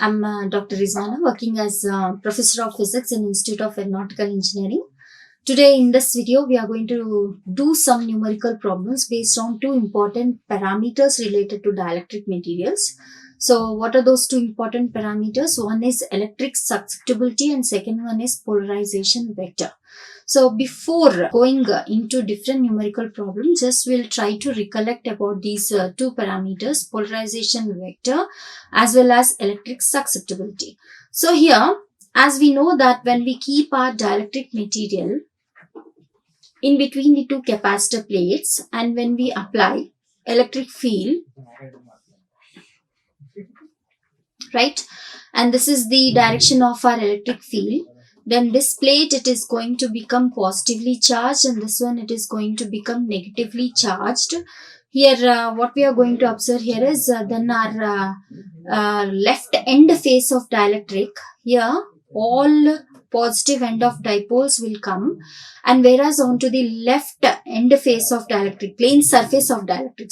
I'm Dr. Rizwana, working as Professor of Physics in Institute of Aeronautical Engineering. Today in this video, we are going to do some numerical problems based on two important parameters related to dielectric materials. So what are those two important parameters? One is electric susceptibility and second one is polarization vector. So before going into different numerical problems, just we'll try to recollect about these two parameters, polarization vector as well as electric susceptibility. So here, as we know that when we keep our dielectric material in between the two capacitor plates and when we apply electric field, right, and this is the direction of our electric field, then this plate it is going to become positively charged and this one it is going to become negatively charged. Here what we are going to observe here is then our left end face of dielectric, here all positive end of dipoles will come, and whereas onto the left end face of dielectric, plane surface of dielectric,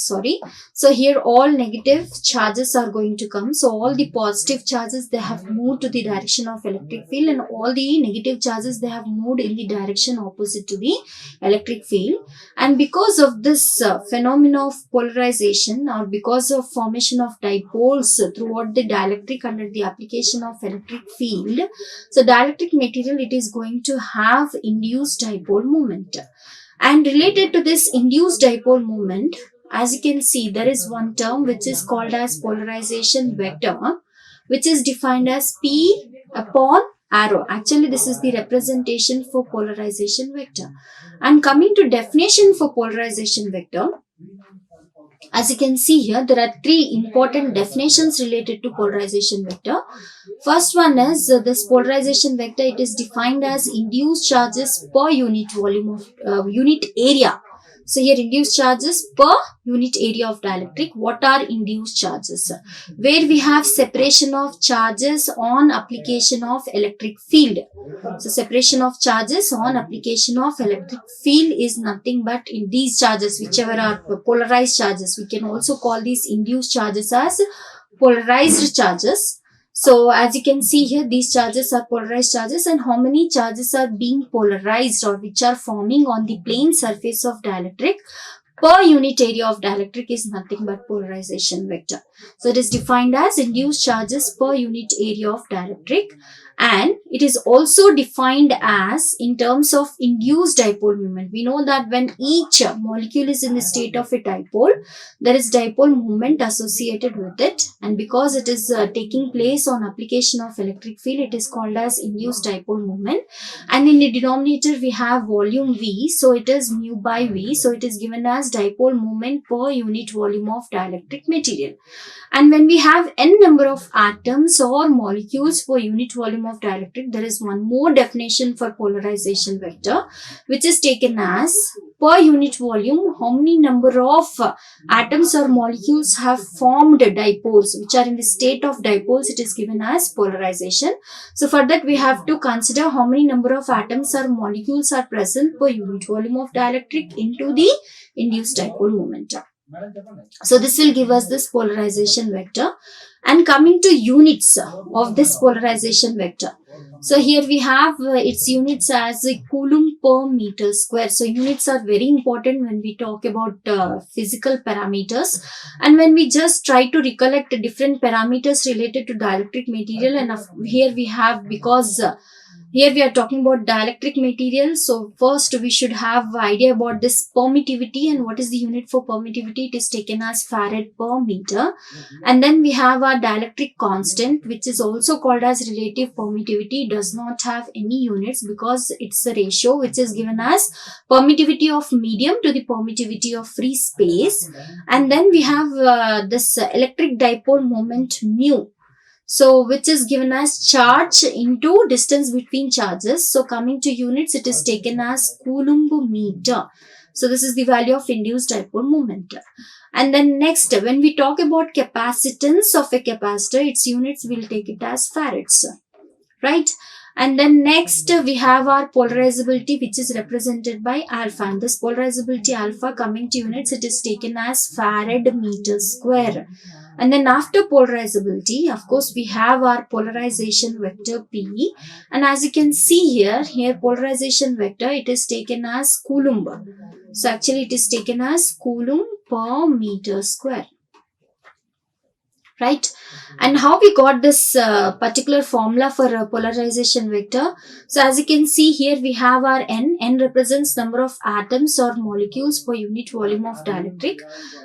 so here all negative charges are going to come. So all the positive charges they have moved to the direction of electric field and all the negative charges they have moved in the direction opposite to the electric field. And because of this phenomena of polarization, or because of formation of dipoles throughout the dielectric under the application of electric field, so dielectric material it is going to have induced dipole moment. And related to this induced dipole moment, as you can see, there is one term which is called as polarization vector, which is defined as P upon arrow. Actually, this is the representation for polarization vector. And coming to definition for polarization vector, as you can see here, there are three important definitions related to polarization vector. First one is this polarization vector, it is defined as induced charges per unit volume of unit area. So here induced charges per unit area of dielectric. What are induced charges? Where we have separation of charges on application of electric field. So separation of charges on application of electric field is nothing but in these charges, whichever are polarized charges. We can also call these induced charges as polarized charges. So as you can see here, these charges are polarized charges, and how many charges are being polarized or which are forming on the plane surface of dielectric per unit area of dielectric is nothing but polarization vector. So it is defined as induced charges per unit area of dielectric, and it is also defined as in terms of induced dipole moment. We know that when each molecule is in the state of a dipole, there is dipole moment associated with it, and because it is taking place on application of electric field, it is called as induced dipole moment. And in the denominator we have volume V, so it is mu by V, so it is given as dipole moment per unit volume of dielectric material. And when we have n number of atoms or molecules per unit volume of dielectric, there is one more definition for polarization vector, which is taken as per unit volume, how many number of atoms or molecules have formed dipoles, which are in the state of dipoles, it is given as polarization. So for that we have to consider how many number of atoms or molecules are present per unit volume of dielectric into the induced dipole moment. So this will give us this polarization vector. And coming to units of this polarization vector, so here we have its units as coulomb per meter square. So units are very important when we talk about physical parameters, and when we just try to recollect different parameters related to dielectric material. And here we have, because here we are talking about dielectric material, so first we should have idea about this permittivity, and what is the unit for permittivity? It is taken as farad per meter. And then we have our dielectric constant, which is also called as relative permittivity. It does not have any units because it's a ratio which is given as permittivity of medium to the permittivity of free space. And then we have this electric dipole moment mu, so which is given as charge into distance between charges. So coming to units, it is taken as coulomb meter. So this is the value of induced dipole moment. And then next, when we talk about capacitance of a capacitor, its units will take it as farads, right? And then next we have our polarizability, which is represented by alpha. And this polarizability alpha, coming to units, it is taken as farad meter square. And then after polarizability, of course, we have our polarization vector P. And as you can see here polarization vector, it is taken as Coulomb. So actually it is taken as Coulomb per meter square. Right? And how we got this particular formula for polarization vector? So as you can see here, we have our n represents number of atoms or molecules per unit volume of dielectric,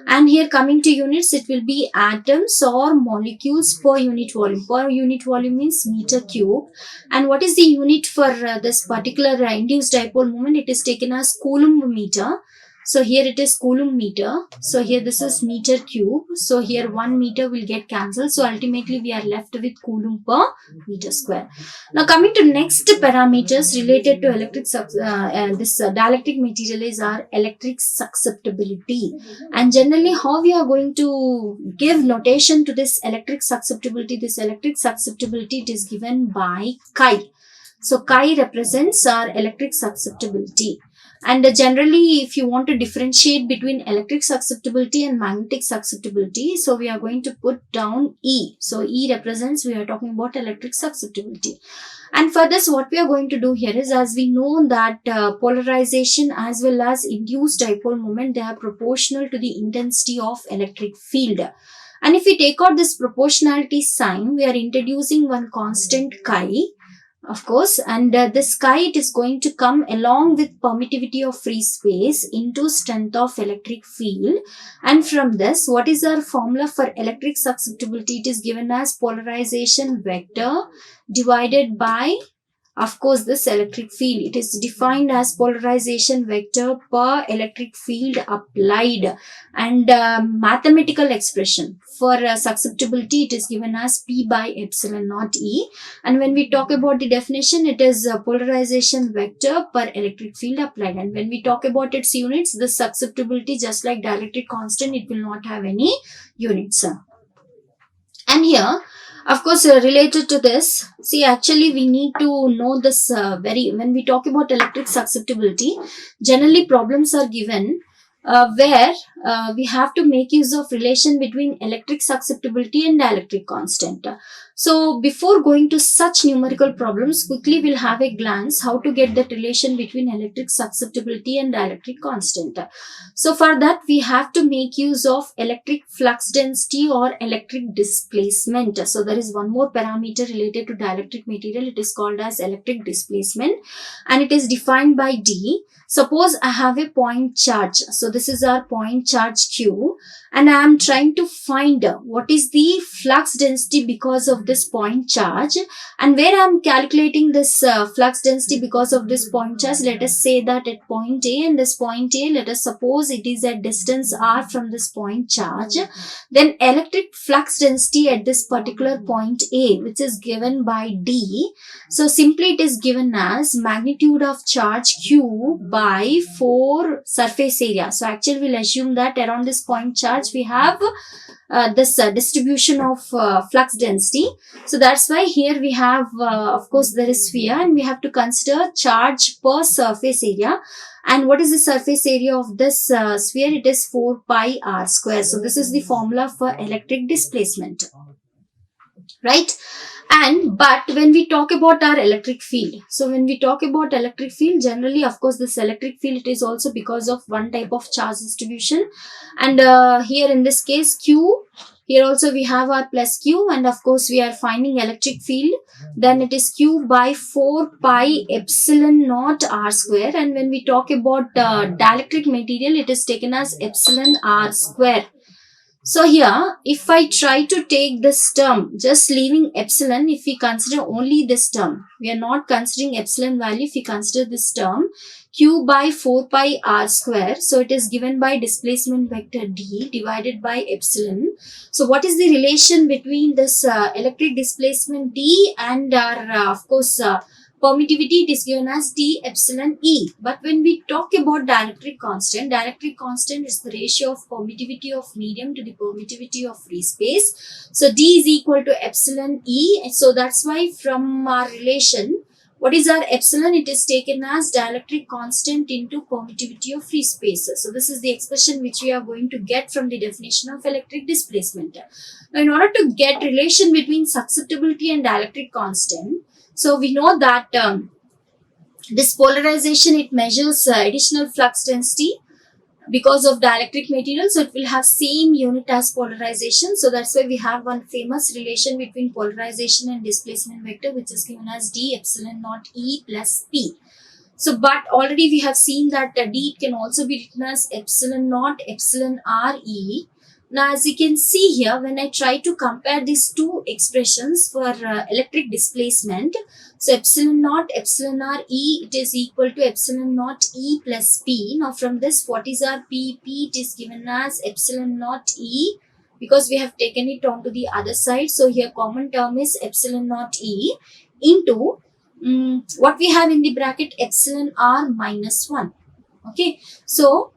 and here coming to units, it will be atoms or molecules per unit volume. Per unit volume means meter cube. And what is the unit for this particular induced dipole moment? It is taken as Coulomb meter. So here it is Coulomb meter. So here this is meter cube. So here 1 meter will get cancelled. So ultimately we are left with Coulomb per meter square. Now coming to next parameters related to electric dielectric material is our electric susceptibility. And generally how we are going to give notation to this electric susceptibility? This electric susceptibility, it is given by chi. So chi represents our electric susceptibility. And generally, if you want to differentiate between electric susceptibility and magnetic susceptibility, so we are going to put down E. So E represents, we are talking about electric susceptibility. And for this, what we are going to do here is, as we know that polarization as well as induced dipole moment, they are proportional to the intensity of electric field. And if we take out this proportionality sign, we are introducing one constant chi. Of course, and this chi, it is going to come along with permittivity of free space into strength of electric field. And from this, what is our formula for electric susceptibility? It is given as polarization vector divided by, of course, this electric field. It is defined as polarization vector per electric field applied. And mathematical expression for susceptibility, it is given as P by epsilon naught E. And when we talk about the definition, it is polarization vector per electric field applied. And when we talk about its units, the susceptibility, just like dielectric constant, it will not have any units. And here, of course, related to this, see, actually we need to know this when we talk about electric susceptibility, generally problems are given where we have to make use of relation between electric susceptibility and dielectric constant. So before going to such numerical problems, quickly we'll have a glance how to get that relation between electric susceptibility and dielectric constant. So for that, we have to make use of electric flux density or electric displacement. So there is one more parameter related to dielectric material. It is called as electric displacement, and it is defined by D. Suppose I have a point charge. So this is our point charge Q, and I am trying to find what is the flux density because of this point charge, and where I am calculating this flux density because of this point charge. Let us say that at point A, and this point A, let us suppose it is at distance R from this point charge. Then electric flux density at this particular point A, which is given by D. So simply it is given as magnitude of charge Q by 4 surface area. So actually we'll assume that around this point charge we have this distribution of flux density. So that's why here we have, of course, there is sphere, and we have to consider charge per surface area. And what is the surface area of this sphere? It is 4 pi r square. So this is the formula for electric displacement, right? And but when we talk about our electric field, so when we talk about electric field, generally, of course, this electric field, it is also because of one type of charge distribution. And here in this case, Q, here also we have our plus Q, and of course we are finding electric field, then it is Q by 4 pi epsilon naught r square. And when we talk about dielectric material, it is taken as epsilon r square. So here, if I try to take this term, just leaving epsilon, if we consider only this term, we are not considering epsilon value, if we consider this term, Q by 4 pi r square. So it is given by displacement vector D divided by epsilon. So what is the relation between this electric displacement D and our, of course, permittivity? It is given as D epsilon E. But when we talk about dielectric constant is the ratio of permittivity of medium to the permittivity of free space. So D is equal to epsilon E. So that's why from our relation, What is our epsilon? It is taken as dielectric constant into permittivity of free space. So this is the expression which we are going to get from the definition of electric displacement. Now, in order to get relation between susceptibility and dielectric constant, so we know that this polarization, it measures additional flux density because of dielectric material, so it will have same unit as polarization. So that's why we have one famous relation between polarization and displacement vector, which is given as d epsilon naught E plus P. So but already we have seen that d can also be written as epsilon naught epsilon R E. Now as you can see here, when I try to compare these two expressions for electric displacement, so epsilon naught epsilon R E, it is equal to epsilon naught E plus P. Now from this, what is our P? P, it is given as epsilon naught E, because we have taken it on to the other side. So here common term is epsilon naught E into what we have in the bracket, epsilon R minus 1. Okay, so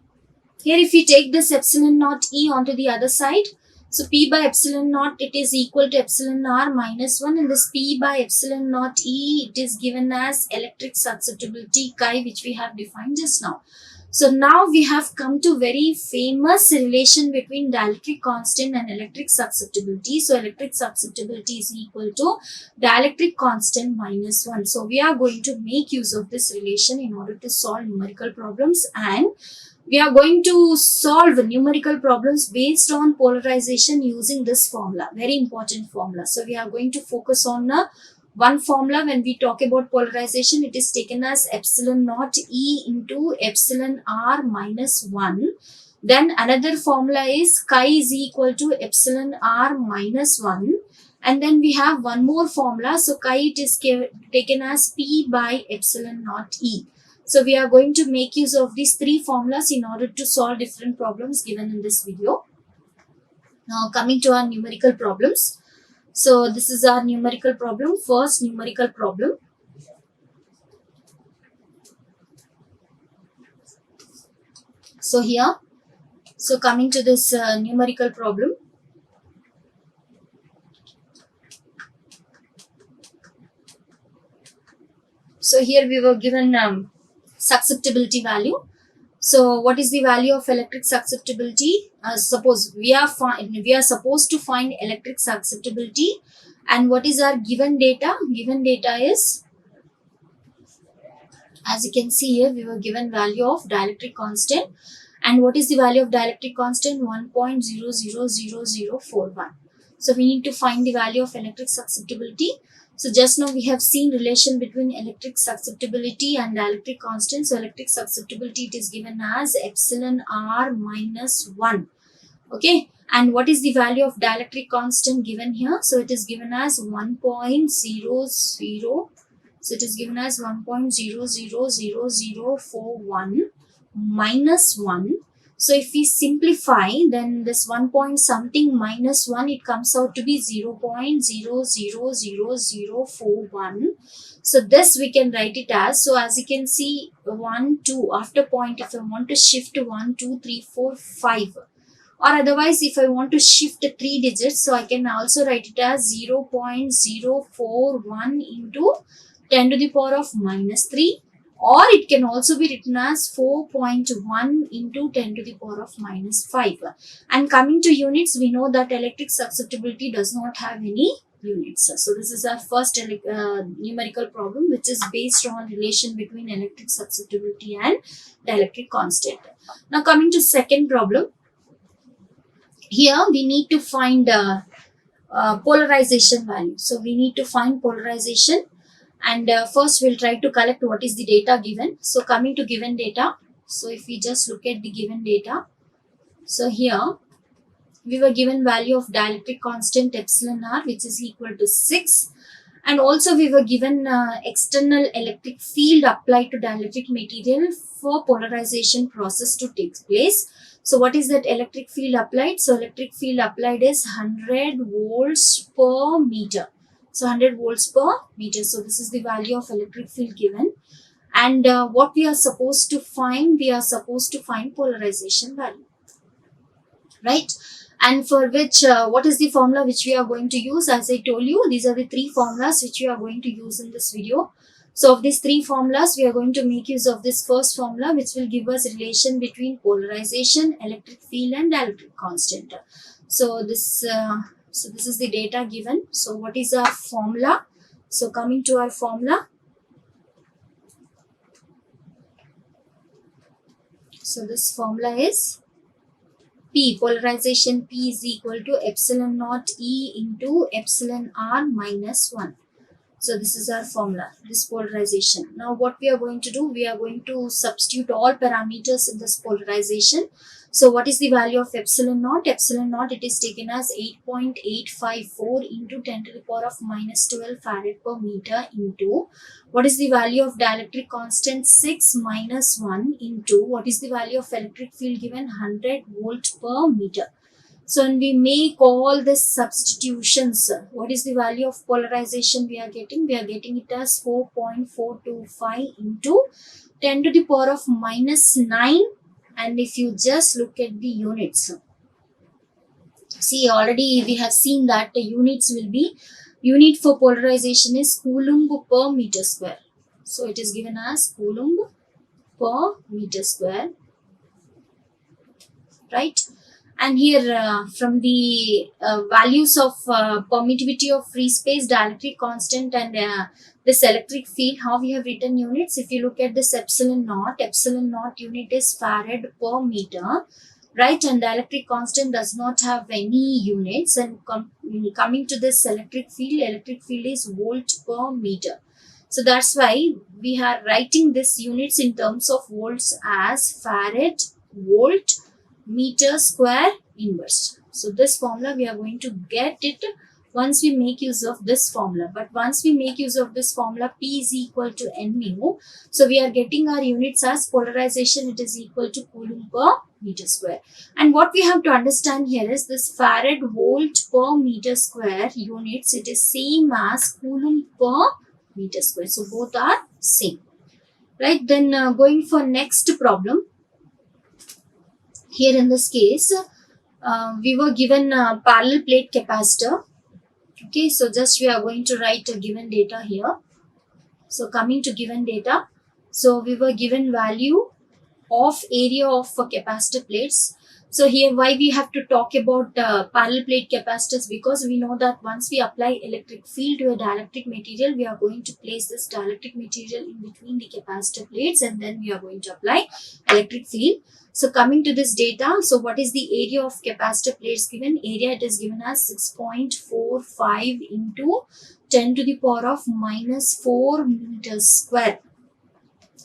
here if we take this epsilon naught E onto the other side, so P by epsilon naught, it is equal to epsilon R minus 1, and this P by epsilon naught E, it is given as electric susceptibility chi, which we have defined just now. So now we have come to very famous relation between dielectric constant and electric susceptibility. So electric susceptibility is equal to dielectric constant minus 1. So we are going to make use of this relation in order to solve numerical problems, and we are going to solve numerical problems based on polarization using this formula, very important formula. So we are going to focus on one formula. When we talk about polarization, it is taken as epsilon naught E into epsilon R minus 1. Then another formula is chi is equal to epsilon R minus 1. And then we have one more formula. So chi, it is taken as P by epsilon naught E. So we are going to make use of these three formulas in order to solve different problems given in this video. Now coming to our numerical problems. So this is our numerical problem. First numerical problem. So here, so coming to this numerical problem. So here we were given susceptibility value. So what is the value of electric susceptibility? Suppose we are supposed to find electric susceptibility, and what is our given data? Given data is, as you can see here, we were given value of dielectric constant, and what is the value of dielectric constant? 1.000041. So we need to find the value of electric susceptibility. So just now we have seen relation between electric susceptibility and dielectric constant. So electric susceptibility, it is given as epsilon R minus 1. Okay, and what is the value of dielectric constant given here? So it is given as 1.00. So it is given as 1.000041 minus 1. So if we simplify, then this 1 point something minus 1, it comes out to be 0.000041. So this we can write it as, so as you can see, 1, 2, after point, if I want to shift 1, 2, 3, 4, 5. Or otherwise, if I want to shift 3 digits, so I can also write it as 0.041 into 10 to the power of minus 3. Or it can also be written as 4.1 into 10 to the power of minus 5. And coming to units, we know that electric susceptibility does not have any units. So this is our first numerical problem, which is based on relation between electric susceptibility and dielectric constant. Now coming to second problem. Here we need to find polarization value. So we need to find polarization. And first we'll try to collect what is the data given. So coming to given data, so if we just look at the given data, so here we were given value of dielectric constant epsilon R, which is equal to 6, and also we were given external electric field applied to dielectric material for polarization process to take place. So what is that electric field applied? So electric field applied is 100 volts per meter. So 100 volts per meter. So this is the value of electric field given. And what we are supposed to find? We are supposed to find polarization value. Right? And for which, what is the formula which we are going to use? As I told you, these are the three formulas which we are going to use in this video. So of these three formulas, we are going to make use of this first formula, which will give us relation between polarization, electric field and electric constant. So this is the data given. So what is our formula? So coming to our formula, so this formula is P, polarization P is equal to epsilon naught E into epsilon R minus 1. So this is our formula, this polarization. Now what we are going to do, we are going to substitute all parameters in this polarization. So what is the value of epsilon naught? Epsilon naught, it is taken as 8.854 into 10 to the power of minus 12 farad per meter into what is the value of dielectric constant 6 minus 1 into what is the value of electric field given 100 volt per meter. So when we make all these substitutions, what is the value of polarization we are getting? We are getting it as 4.425 into 10 to the power of minus 9. And if you just look at the units, see already we have seen that the units will be, unit for polarization is coulomb per meter square. So it is given as coulomb per meter square, right? And here from the values of permittivity of free space, dielectric constant and this electric field, how we have written units. If you look at this epsilon naught unit is farad per meter, right? And dielectric constant does not have any units. And coming to this electric field is volt per meter. So that's why we are writing this units in terms of volts as farad volt meter square inverse. So this formula we are going to get it once we make use of this formula. But once we make use of this formula, P is equal to N mu. So we are getting our units as polarization, it is equal to coulomb per meter square. And what we have to understand here is this farad volt per meter square units, it is same as coulomb per meter square. So both are same, right? Then going for next problem. Here in this case, we were given a parallel plate capacitor. Okay, so just we are going to write a given data here. So coming to given data, so we were given value of area of capacitor plates. So here why we have to talk about parallel plate capacitors, because we know that once we apply electric field to a dielectric material, we are going to place this dielectric material in between the capacitor plates and then we are going to apply electric field. So coming to this data, so what is the area of capacitor plates given? Area, it is given as 6.45 into 10 to the power of minus 4 meters square.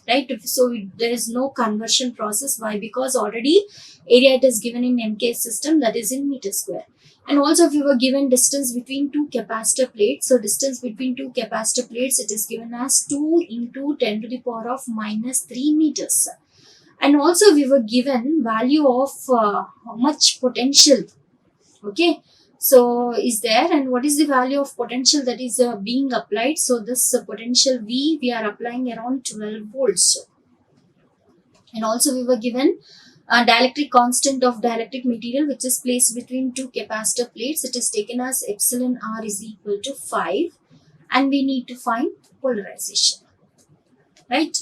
Right, so there is no conversion process. Why? Because already area it is given in MK system, that is in meter square. And also if you were given distance between two capacitor plates, so distance between two capacitor plates, it is given as 2 into 10 to the power of minus 3 meters. And also we were given value of how much potential, okay, so is there, and what is the value of potential that is being applied. So this potential V, we are applying around 12 volts. And also we were given a dielectric constant of dielectric material which is placed between two capacitor plates. It is taken as epsilon R is equal to 5 and we need to find polarization, right?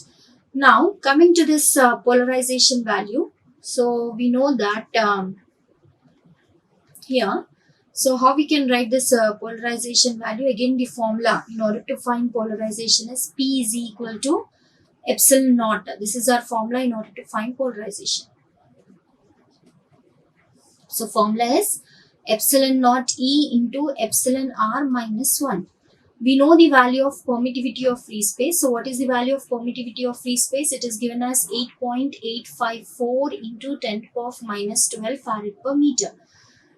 Now coming to this polarization value, so we know that here, so how we can write this polarization value? Again the formula in order to find polarization is P is equal to epsilon naught. This is our formula in order to find polarization. So formula is epsilon naught E into epsilon R minus 1. We know the value of permittivity of free space. So what is the value of permittivity of free space? It is given as 8.854 into 10 to the power of minus 12 farad per meter.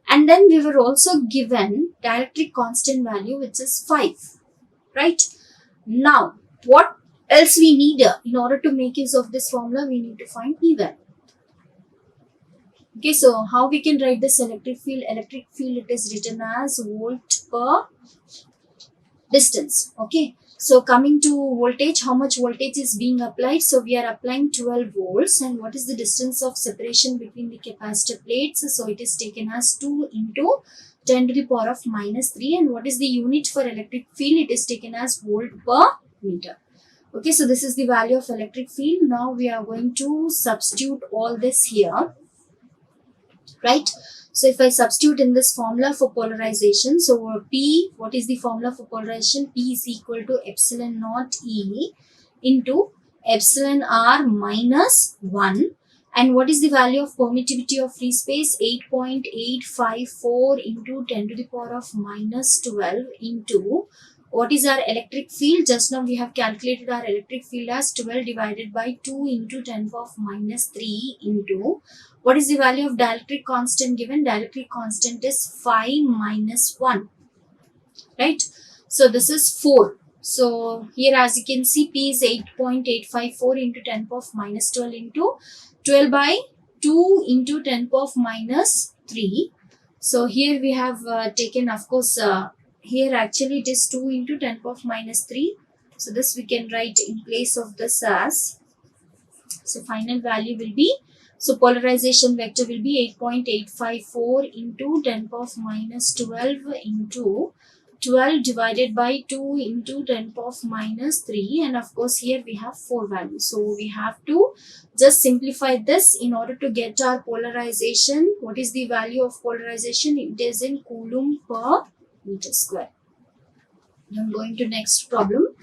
And then we were also given dielectric constant value which is 5, right? Now what else we need in order to make use of this formula? We need to find P value. Okay, so how we can write this electric field? Electric field, it is written as volt per distance. Okay, so coming to voltage, how much voltage is being applied? So we are applying 12 volts, and what is the distance of separation between the capacitor plates? So it is taken as 2 into 10 to the power of minus 3. And what is the unit for electric field? It is taken as volt per meter. Okay, so this is the value of electric field. Now we are going to substitute all this here, right? So if I substitute in this formula for polarization, so P, what is the formula for polarization? P is equal to epsilon naught E into epsilon R minus 1. And what is the value of permittivity of free space? 8.854 into 10 to the power of minus 12 into what is our electric field? Just now we have calculated our electric field as 12 divided by 2 into 10 to the power of minus 3 into what is the value of dielectric constant given? Dielectric constant is 5 minus 1, right? So this is 4. So here as you can see, P is 8.854 into 10 to the power of minus 12 into 12 by 2 into 10 to the power of minus 3. So here we have taken, of course, here actually it is 2 into 10 to the power of minus 3. So this we can write in place of this as, so final value will be, so polarization vector will be 8.854 into 10 to the power of minus 12 into 12 divided by 2 into 10 to the power of minus 3, and of course here we have 4 values. So we have to just simplify this in order to get our polarization. What is the value of polarization? It is in coulomb per meter square. I'm going to next problem.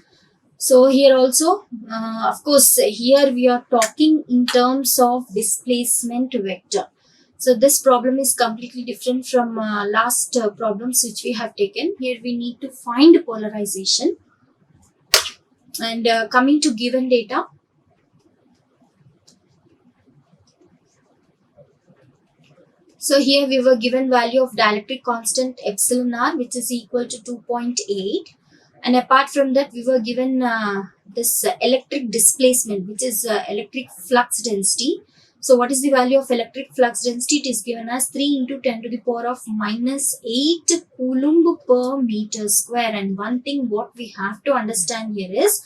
So here also, of course, here we are talking in terms of displacement vector. So this problem is completely different from last problems which we have taken. Here we need to find polarization. And coming to given data. So here we were given value of dielectric constant epsilon r, which is equal to 2.8. And apart from that, we were given this electric displacement, which is electric flux density. So what is the value of electric flux density? It is given as 3 into 10 to the power of minus 8 coulomb per meter square. And one thing what we have to understand here is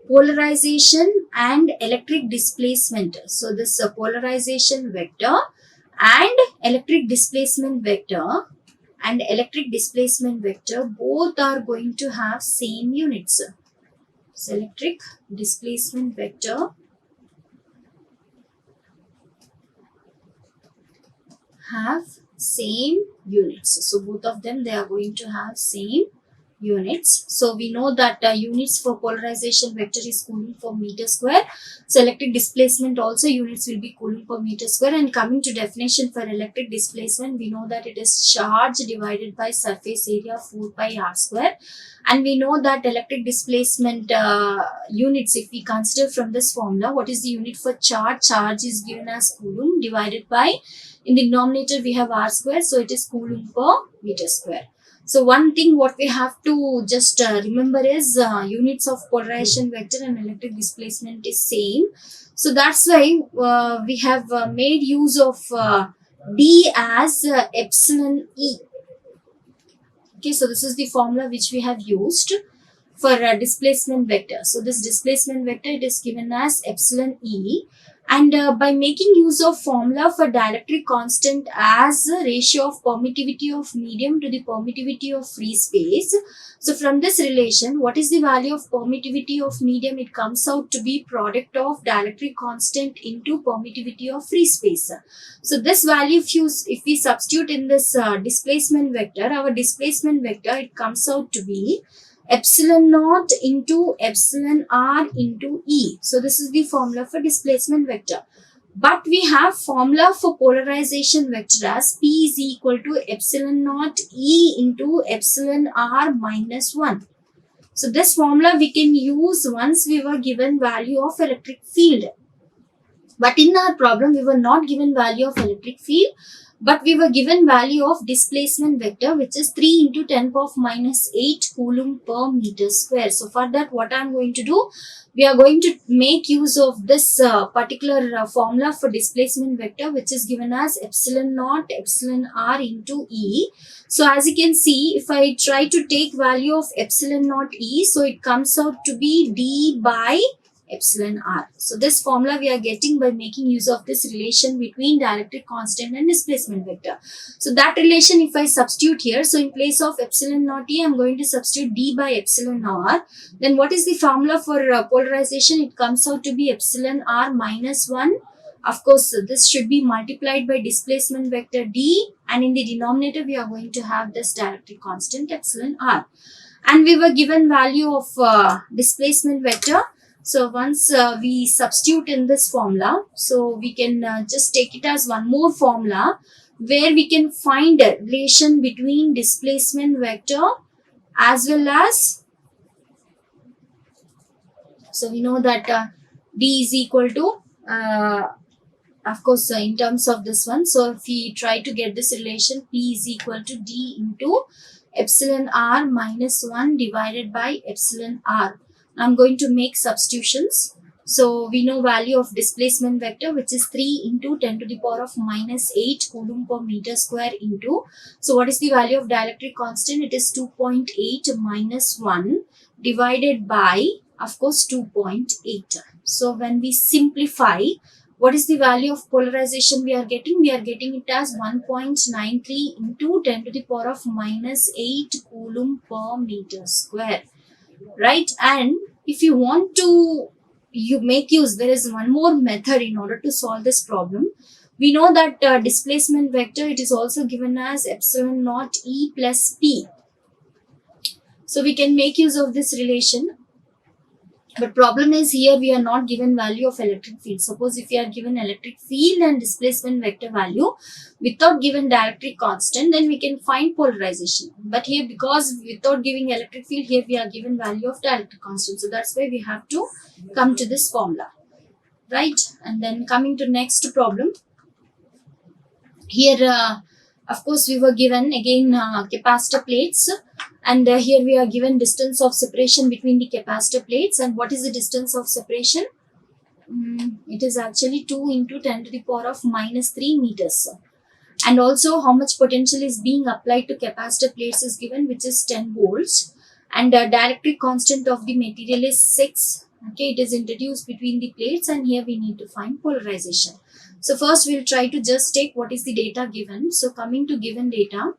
polarization and electric displacement. So this polarization vector and electric displacement vector both are going to have same units. So electric displacement vector have same units. So both of them, they are going to have same units. So we know that units for polarization vector is coulomb per meter square. So electric displacement also units will be coulomb per meter square. And coming to definition for electric displacement, we know that it is charge divided by surface area 4 pi r square. And we know that electric displacement units, if we consider from this formula, what is the unit for charge? Charge is given as coulomb divided by, in the denominator we have r square, so it is coulomb per meter square. So one thing what we have to just remember is units of polarization vector and electric displacement is same. So that's why we have made use of D as epsilon E. Okay, so this is the formula which we have used for displacement vector. So this displacement vector, it is given as epsilon E. And by making use of formula for dielectric constant as a ratio of permittivity of medium to the permittivity of free space. So from this relation, what is the value of permittivity of medium? It comes out to be product of dielectric constant into permittivity of free space. So this value, if we substitute in this displacement vector, our displacement vector, it comes out to be epsilon naught into epsilon r into E. So this is the formula for displacement vector. But we have formula for polarization vector as P is equal to epsilon naught E into epsilon r minus 1. So this formula we can use once we were given value of electric field. But in our problem, we were not given value of electric field, but we were given value of displacement vector, which is 3 into 10 to the power of minus 8 coulomb per meter square. So for that, what I am going to do, we are going to make use of this particular formula for displacement vector, which is given as epsilon naught epsilon r into E. So as you can see, if I try to take value of epsilon naught E, so it comes out to be D by epsilon r. So this formula we are getting by making use of this relation between dielectric constant and displacement vector. So that relation if I substitute here, so in place of epsilon naught E, I am going to substitute d by epsilon r. Then what is the formula for polarization? It comes out to be epsilon r minus 1. Of course, this should be multiplied by displacement vector d, and in the denominator we are going to have this dielectric constant epsilon r. And we were given value of displacement vector. So once we substitute in this formula, so we can just take it as one more formula where we can find a relation between displacement vector as well as, so we know that d is equal to of course in terms of this one, so if we try to get this relation, p is equal to d into epsilon r minus 1 divided by epsilon r. I'm going to make substitutions. So we know value of displacement vector, which is 3 into 10 to the power of minus 8 coulomb per meter square into, so what is the value of dielectric constant? It is 2.8 minus 1 divided by, of course, 2.8. So when we simplify, what is the value of polarization we are getting? We are getting it as 1.93 into 10 to the power of minus 8 coulomb per meter square, right? And if you want to make use, there is one more method in order to solve this problem. We know that displacement vector, it is also given as epsilon naught E plus P. So we can make use of this relation. But problem is here we are not given value of electric field. Suppose if we are given electric field and displacement vector value without given dielectric constant, then we can find polarization. But here, because without giving electric field, here we are given value of dielectric constant. So that's why we have to come to this formula, right? And then coming to next problem. Here, of course, we were given again capacitor plates. And here we are given distance of separation between the capacitor plates. And what is the distance of separation? It is actually 2 into 10 to the power of minus 3 meters. And also how much potential is being applied to capacitor plates is given, which is 10 volts. And dielectric constant of the material is 6. Okay, it is introduced between the plates, and here we need to find polarization. So first we'll try to just take what is the data given. So coming to given data,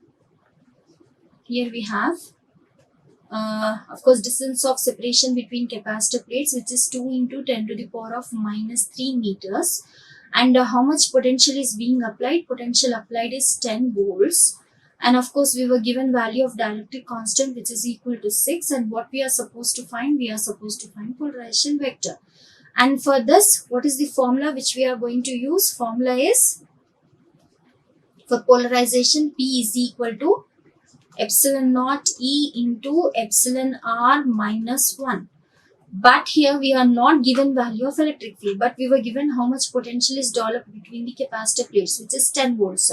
here we have of course distance of separation between capacitor plates, which is 2 into 10 to the power of minus 3 meters. And how much potential is being applied? Potential applied is 10 volts. And of course we were given value of dielectric constant, which is equal to 6. And what we are supposed to find? We are supposed to find polarization vector. And for this, what is the formula which we are going to use? Formula is, for polarization, P is equal to epsilon naught E into epsilon R minus 1. But here we are not given value of electric field, but we were given how much potential is developed between the capacitor plates, which is 10 volts.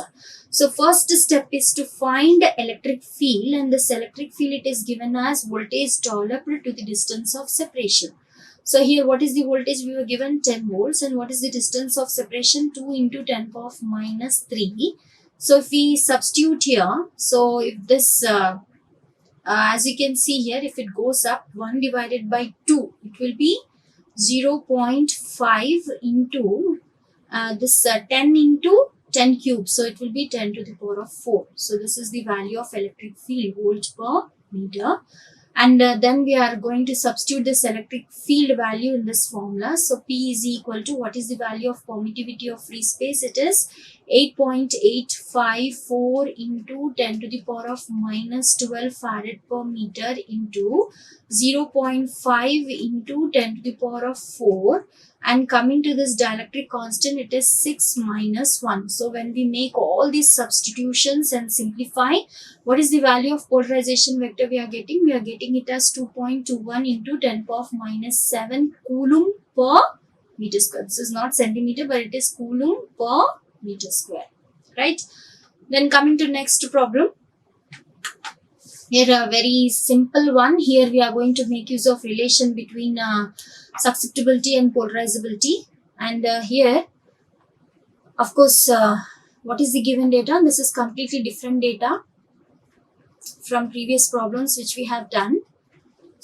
So first step is to find electric field, and this electric field, it is given as voltage developed to the distance of separation. So here what is the voltage? We were given 10 volts, and what is the distance of separation? 2 into 10 power of minus 3. So if we substitute here, so if this, as you can see here, if it goes up 1 divided by 2, it will be 0.5 into this 10 into 10 cube. So it will be 10 to the power of 4. So this is the value of electric field, volt per meter. And then we are going to substitute this electric field value in this formula. So P is equal to, what is the value of permittivity of free space? It is 8.854 into 10 to the power of minus 12 farad per meter into 0.5 into 10 to the power of 4. And coming to this dielectric constant, it is 6 minus 1. So when we make all these substitutions and simplify, what is the value of polarization vector we are getting? We are getting it as 2.21 into 10 power of minus 7 coulomb per meter square. This is not centimeter, but it is coulomb per meter square, right? Then coming to next problem. Here a very simple one. Here we are going to make use of relation between susceptibility and polarizability. And here, of course, what is the given data? This is completely different data from previous problems which we have done.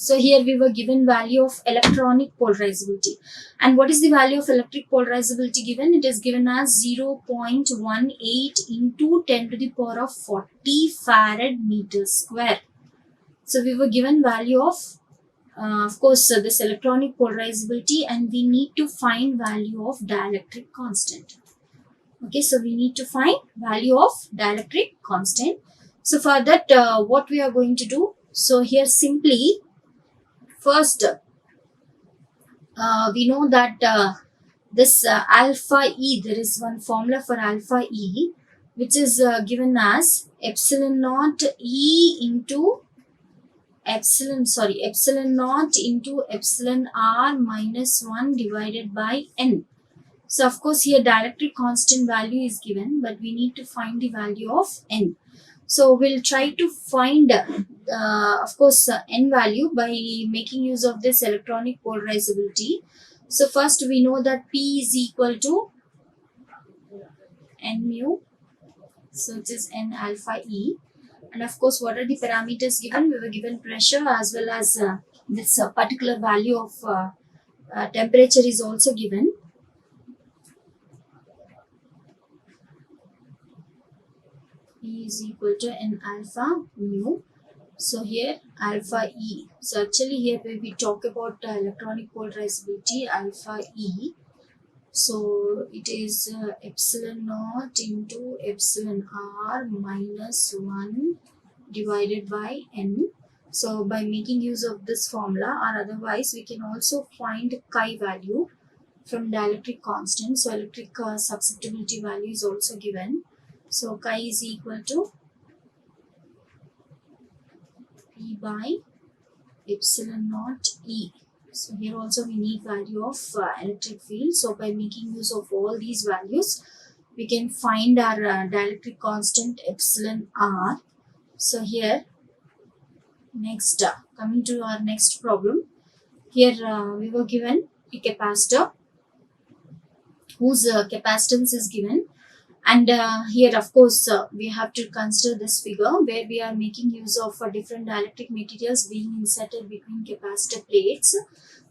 So here we were given value of electronic polarizability. And what is the value of electric polarizability given? It is given as 0.18 into 10 to the power of 40 farad meter square. So we were given value of course, this electronic polarizability, and we need to find value of dielectric constant. Okay, so we need to find value of dielectric constant. So for that, what we are going to do? So here simply, first, we know that this alpha E, there is one formula for alpha E, which is given as epsilon naught E into epsilon naught into epsilon R minus 1 divided by N. So of course here dielectric constant value is given, but we need to find the value of N. So we'll try to find of course N value by making use of this electronic polarizability. So first we know that P is equal to N mu, so it is N alpha E. And of course, what are the parameters given? We were given pressure as well as this particular value of temperature is also given. E is equal to N alpha mu. So here alpha E. So actually here when we talk about electronic polarizability, alpha E. So it is epsilon naught into epsilon R minus 1 divided by N. So by making use of this formula, or otherwise we can also find chi value from dielectric constant. So electric susceptibility value is also given. So chi is equal to P by epsilon naught E. So here also we need value of electric field. So by making use of all these values, we can find our dielectric constant epsilon R. So here next, coming to our next problem, here we were given a capacitor whose capacitance is given, and here of course we have to consider this figure where we are making use of different dielectric materials being inserted between capacitor plates.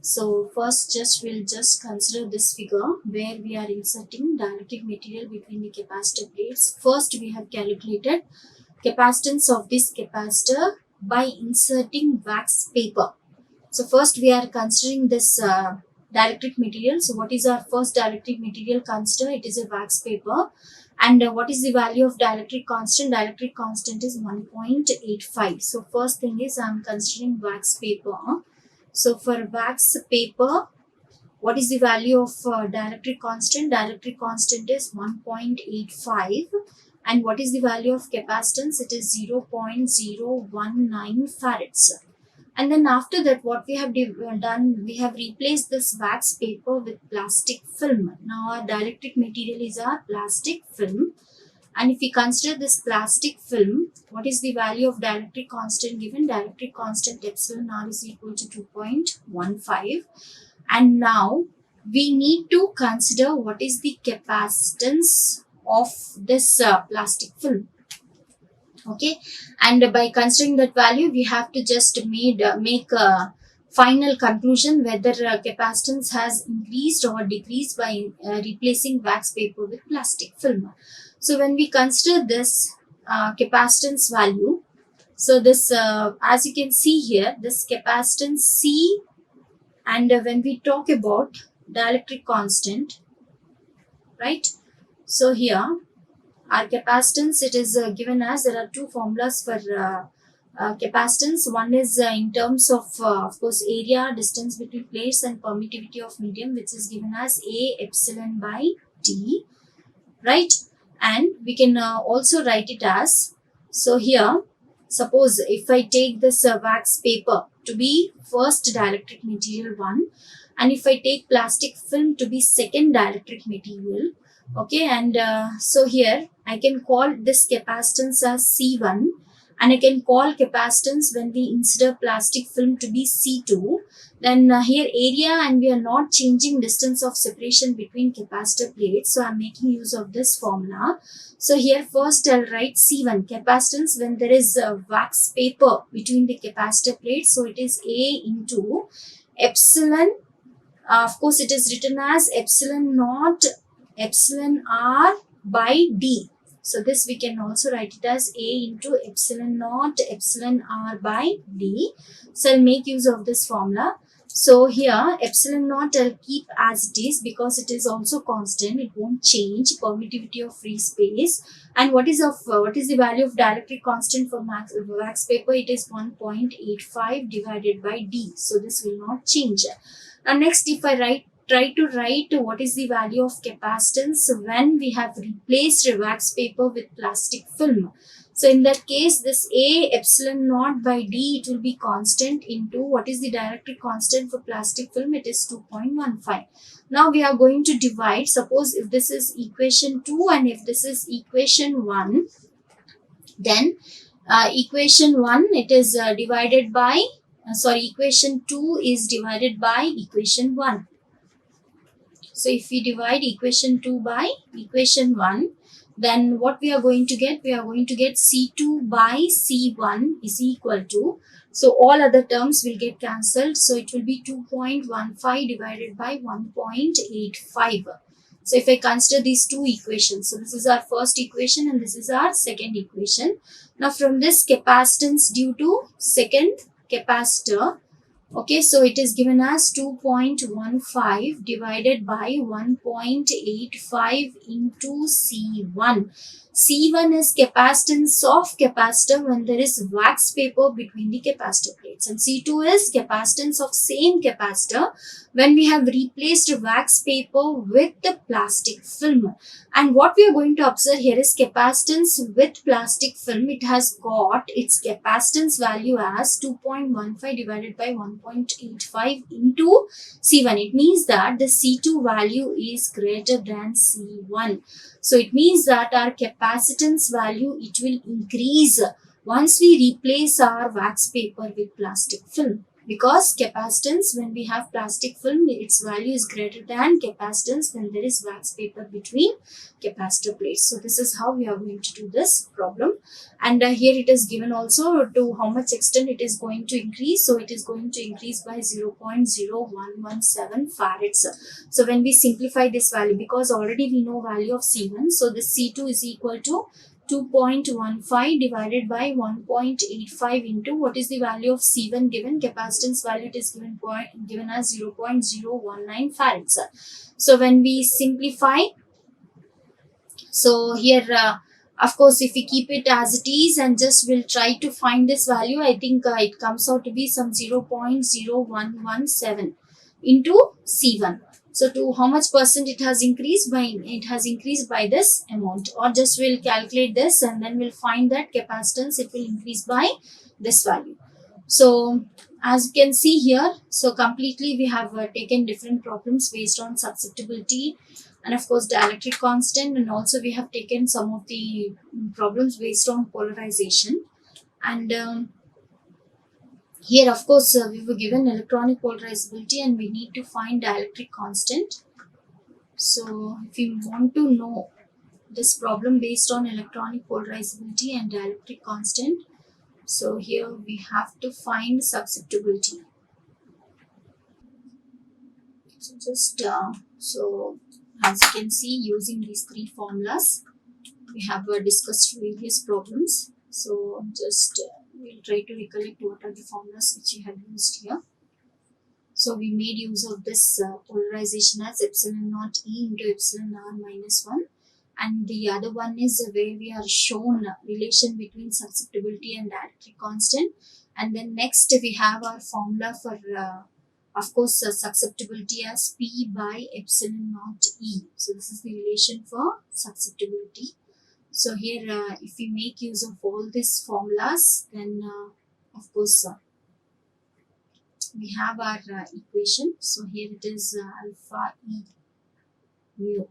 So first we'll just consider this figure where we are inserting dielectric material between the capacitor plates. First we have calculated capacitance of this capacitor by inserting wax paper. So first we are considering this dielectric material. So what is our first dielectric material consider? It is a wax paper. And what is the value of dielectric constant? Dielectric constant is 1.85. So first thing is I am considering wax paper. So for wax paper, what is the value of dielectric constant? Dielectric constant is 1.85. And what is the value of capacitance? It is 0.019 farads. And then after that, what we have done, we have replaced this wax paper with plastic film. Now our dielectric material is our plastic film. And if we consider this plastic film, what is the value of dielectric constant given? Dielectric constant epsilon R is equal to 2.15. And now we need to consider what is the capacitance of this plastic film. Okay, and by considering that value, we have to just make a final conclusion whether capacitance has increased or decreased by replacing wax paper with plastic film. So when we consider this capacitance value, so this as you can see here, this capacitance C, and when we talk about dielectric constant, right? So here our capacitance, it is given as, there are two formulas for capacitance. One is in terms of course area, distance between plates, and permittivity of medium, which is given as A epsilon by T, right? And we can also write it as, so here suppose if I take this wax paper to be first dielectric material 1, and if I take plastic film to be second dielectric material, okay, and so here I can call this capacitance as C1, and I can call capacitance when we consider plastic film to be C2. Then here area, and we are not changing distance of separation between capacitor plates, so I'm making use of this formula. So here first I'll write C1, capacitance when there is wax paper between the capacitor plates, so it is A into epsilon. Of course it is written as epsilon naught epsilon r by d. So this we can also write it as A into epsilon naught epsilon r by d. So I'll make use of this formula. So here epsilon naught I'll keep as it is because it is also constant. It won't change. Permittivity of free space. And what is the value of dielectric constant for wax paper? It is 1.85 divided by d. So this will not change. Now next, if I try to write what is the value of capacitance when we have replaced wax paper with plastic film. So in that case, this A epsilon naught by d, it will be constant into what is the dielectric constant for plastic film? It is 2.15. Now we are going to divide. Suppose if this is equation 2 and if this is equation 1, then equation 1 it is divided by equation 2 is divided by equation 1. So if we divide equation 2 by equation 1, then what we are going to get? We are going to get C2 by C1 is equal to, so all other terms will get cancelled. So it will be 2.15 divided by 1.85. So if I consider these two equations, so this is our first equation and this is our second equation. Now from this capacitance due to second capacitor, okay, so it is given as 2.15 divided by 1.85 into C1. C1 is capacitance of capacitor when there is wax paper between the capacitor plates, and C2 is capacitance of same capacitor when we have replaced wax paper with the plastic film. And what we are going to observe here is capacitance with plastic film. It has got its capacitance value as 2.15 divided by 1.85 into C1. It means that the C2 value is greater than C1. So it means that our capacitance value, it will increase once we replace our wax paper with plastic film. Because capacitance when we have plastic film, its value is greater than capacitance when there is wax paper between capacitor plates. So this is how we are going to do this problem. And here it is given also to how much extent it is going to increase. So it is going to increase by 0.0117 farads. So when we simplify this value, because already we know value of C1, so this C2 is equal to 2.15 divided by 1.85 into what is the value of C1 given? Capacitance value, it is given as 0.019 farads. So when we simplify, so here of course if we keep it as it is and just will try to find this value, I think it comes out to be some 0.0117 into C1. So to how much percent it has increased by? It has increased by this amount, or just we'll calculate this and then we'll find that capacitance, it will increase by this value. So as you can see here, so completely we have taken different problems based on susceptibility and of course dielectric constant, and also we have taken some of the problems based on polarization. And here of course we were given electronic polarizability and we need to find dielectric constant. So if you want to know this problem based on electronic polarizability and dielectric constant, so here we have to find susceptibility. So just so as you can see, using these three formulas we have discussed various problems. So just we'll try to recollect what are the formulas which we have used here. So we made use of this polarization as epsilon naught E into epsilon r minus 1, and the other one is where we are shown relation between susceptibility and dielectric constant. And then next we have our formula for of course susceptibility as P by epsilon naught E. So this is the relation for susceptibility. So here if we make use of all these formulas, then of course we have our equation. So here it is alpha E mu.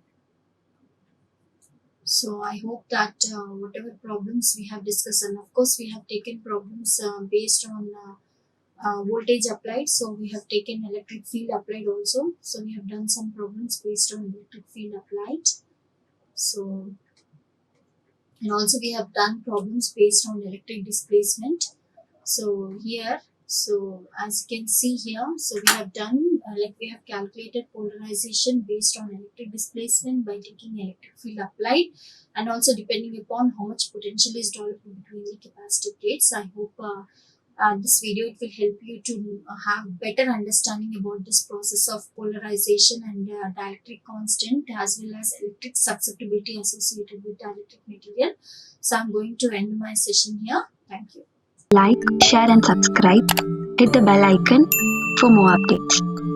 So I hope that whatever problems we have discussed, and of course we have taken problems based on voltage applied, so we have taken electric field applied also, so we have done some problems based on electric field applied. So, and also we have done problems based on electric displacement. So here, so as you can see here, so we have done like we have calculated polarization based on electric displacement by taking electric field applied, and also depending upon how much potential is developed between the capacitive plates. I hope this video it will help you to have better understanding about this process of polarization and dielectric constant, as well as electric susceptibility associated with dielectric material. So I'm going to end my session here. Thank you. Like, share and subscribe. Hit the bell icon for more updates.